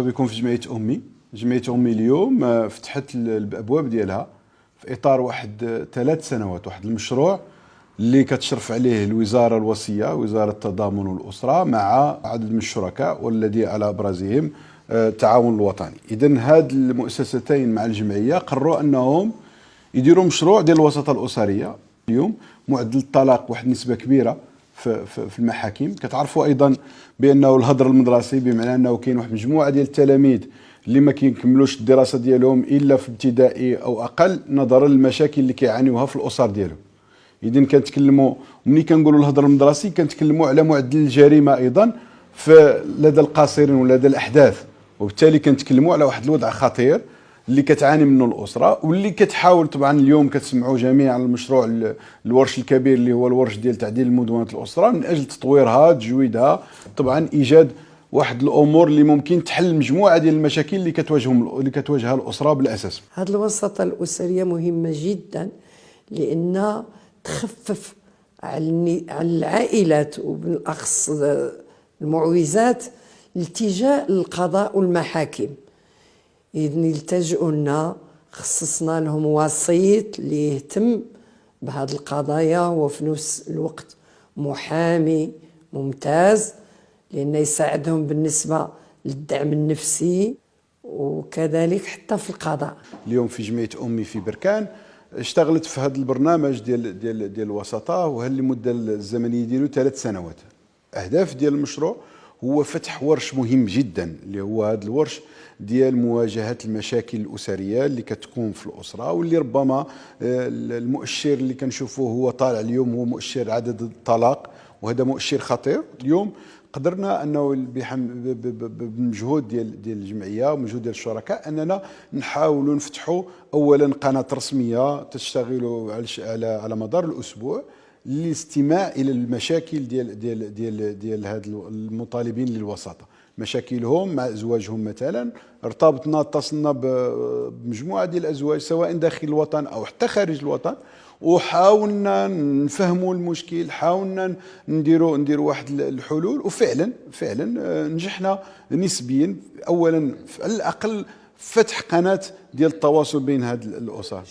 بكم في جمعية أمي. جمعية أمي اليوم فتحت الأبواب ديالها في إطار واحد 3 سنوات، واحد المشروع اللي كتشرف عليه الوزارة الوصية، وزارة التضامن والأسرة، مع عدد من الشركاء والذي على أبرزهم التعاون الوطني. إذن هاد المؤسستين مع الجمعية قرروا أنهم يديروا مشروع ديال الوساطة الأسرية. اليوم معدل الطلاق واحد نسبة كبيرة في المحاكم. كتعرفوا ايضا بانه الهدر المدرسي، بمعنى انه كاين واحد مجموعه ديال التلاميذ اللي ما كيكملوش الدراسه ديالهم الا في ابتدائي او اقل، نظرا للمشاكل اللي كيعانيوها في الاسر ديالهم. اذا كنتكلموا ملي كنقولوا الهدر المدرسي كنتكلموا على معدل الجريمه ايضا لدى القاصرين ولدى الاحداث، وبالتالي كنتكلموا على واحد الوضع خطير اللي كتعاني منه الاسره، واللي كتحاول. طبعا اليوم كتسمعوا جميعا المشروع الورش الكبير اللي هو الورش ديال تعديل مدونه الاسره، من اجل تطويرها، تجويدها، طبعا ايجاد واحد الامور اللي ممكن تحل مجموعه ديال المشاكل اللي كتواجهها الاسره بالاساس. هذه الوساطه الاسريه مهمه جدا، لان تخفف على العائلات وبالاخص المعوزات الالتجاء للقضاء والمحاكم. إذن يلتجئوا لنا، خصصنا لهم وسيط اللي يهتم بهذه القضايا، وفي نفس الوقت محامي ممتاز لأنه يساعدهم بالنسبة للدعم النفسي وكذلك حتى في القضاء. اليوم في جمعية أمي في بركان اشتغلت في هذا البرنامج ديال الوساطة، وهل المدة الزمنية ديالو 3 سنوات. أهداف ديال المشروع هو فتح ورش مهم جدا، اللي هو هذا الورش ديال مواجهة المشاكل الأسرية اللي كتكون في الأسرة، واللي ربما المؤشر اللي كنشوفوه هو طالع اليوم هو مؤشر عدد الطلاق، وهذا مؤشر خطير. اليوم قدرنا انه بمجهود ديال الجمعيه ومجهود ديال الشركاء اننا نحاولوا نفتحوا اولا قناه رسميه تشتغل على مدار الاسبوع للاستماع الى المشاكل ديال هاد المطالبين للوساطه، مشاكلهم مع ازواجهم مثلا. اتصلنا بمجموعه ديال الازواج سواء داخل الوطن او حتى خارج الوطن، وحاولنا نفهموا المشكل، حاولنا نديروا واحد الحلول، وفعلا نجحنا نسبيا. اولا على الاقل فتح قناه ديال التواصل بين هاد الاسر.